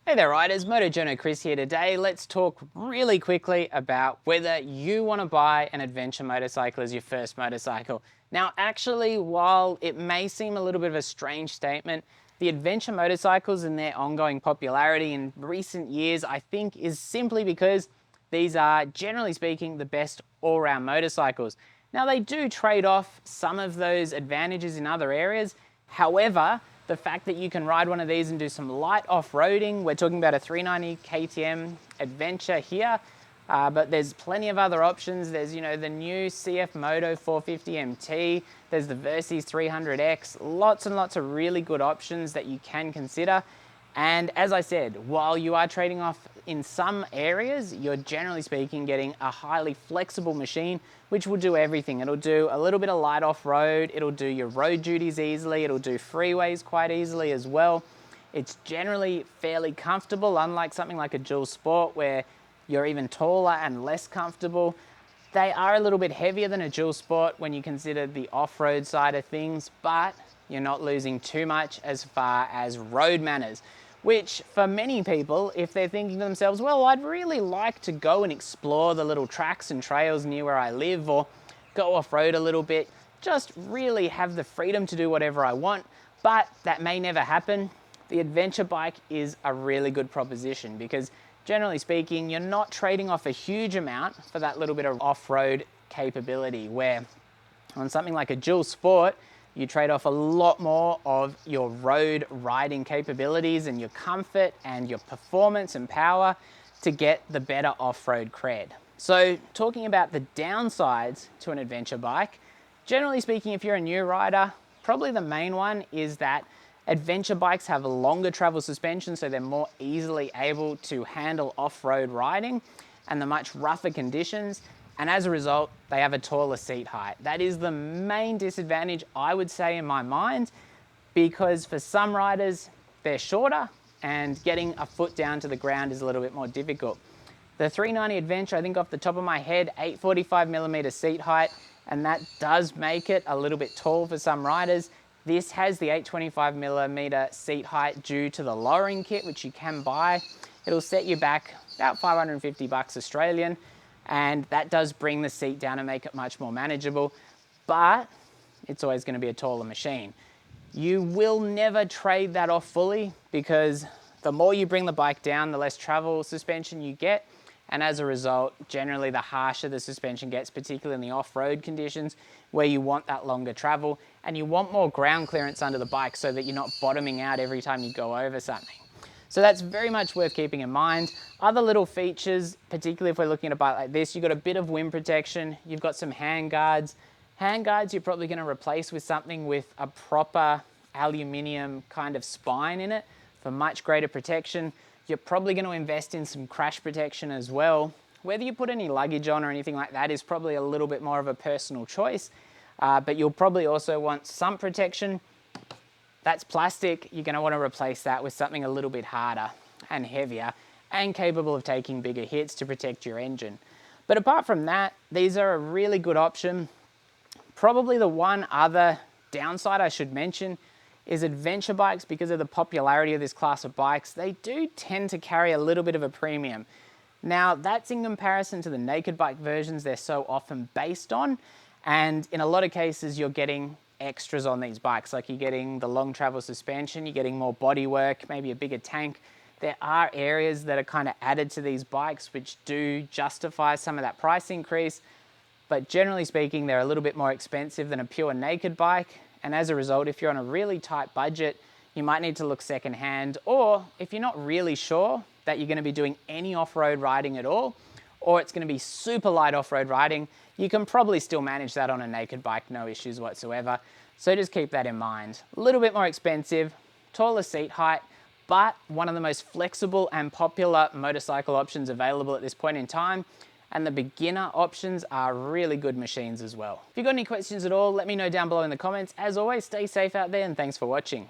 Hey there riders, Moto Journo Kris here today. Let's talk really quickly about whether you want to buy an adventure motorcycle as your first motorcycle. Now actually, while it may seem a little bit of a strange statement, the adventure motorcycles and their ongoing popularity in recent years I think is simply because these are, generally speaking, the best all-round motorcycles. Now they do trade off some of those advantages in other areas. However, the fact that you can ride one of these and do some light off-roading, we're talking about a 390 KTM adventure here, but there's plenty of other options. There's, the new CF Moto 450 MT, there's the Versys 300X, lots and lots of really good options that you can consider. And as I said, while you are trading off in some areas, you're generally speaking getting a highly flexible machine, which will do everything. It'll do a little bit of light off-road, it'll do your road duties easily, it'll do freeways quite easily as well. It's generally fairly comfortable, unlike something like a dual sport where you're even taller and less comfortable. They are a little bit heavier than a dual sport when you consider the off-road side of things, but you're not losing too much as far as road manners, which for many people, if they're thinking to themselves, well, I'd really like to go and explore the little tracks and trails near where I live, or go off-road a little bit, just really have the freedom to do whatever I want, but that may never happen. The adventure bike is a really good proposition because generally speaking, you're not trading off a huge amount for that little bit of off-road capability, where on something like a dual sport, you trade off a lot more of your road riding capabilities and your comfort and your performance and power to get the better off-road cred. So talking about the downsides to an adventure bike, generally speaking, if you're a new rider, probably the main one is that adventure bikes have a longer travel suspension, so they're more easily able to handle off-road riding and the much rougher conditions. And as a result, they have a taller seat height. That is the main disadvantage, I would say, in my mind, because for some riders, they're shorter and getting a foot down to the ground is a little bit more difficult. The 390 Adventure, I think off the top of my head, 845mm seat height, and that does make it a little bit tall for some riders. This has the 825mm seat height due to the lowering kit, which you can buy. It'll set you back about 550 bucks Australian. And that does bring the seat down and make it much more manageable, but it's always going to be a taller machine. You will never trade that off fully because the more you bring the bike down, the less travel suspension you get. And as a result, generally the harsher the suspension gets, particularly in the off-road conditions where you want that longer travel and you want more ground clearance under the bike so that you're not bottoming out every time you go over something. So that's very much worth keeping in mind. Other little features, particularly if we're looking at a bike like this, you've got a bit of wind protection, you've got some hand guards. Hand guards you're probably going to replace with something with a proper aluminium kind of spine in it for much greater protection. You're probably going to invest in some crash protection as well. Whether you put any luggage on or anything like that is probably a little bit more of a personal choice, but you'll probably also want some protection. That's plastic, you're going to want to replace that with something a little bit harder and heavier and capable of taking bigger hits to protect your engine. But apart from that, these are a really good option. Probably the one other downside I should mention is adventure bikes, because of the popularity of this class of bikes, they do tend to carry a little bit of a premium. Now that's in comparison to the naked bike versions they're so often based on, and in a lot of cases you're getting extras on these bikes, like you're getting the long travel suspension, you're getting more bodywork, maybe a bigger tank. There are areas that are kind of added to these bikes which do justify some of that price increase, but generally speaking they're a little bit more expensive than a pure naked bike, and as a result, if you're on a really tight budget, you might need to look secondhand, or if you're not really sure that you're going to be doing any off-road riding at all, or it's going to be super light off-road riding, you can probably still manage that on a naked bike, no issues whatsoever. So just keep that in mind. A little bit more expensive, taller seat height, but one of the most flexible and popular motorcycle options available at this point in time. And the beginner options are really good machines as well. If you've got any questions at all, let me know down below in the comments. As always, stay safe out there and thanks for watching.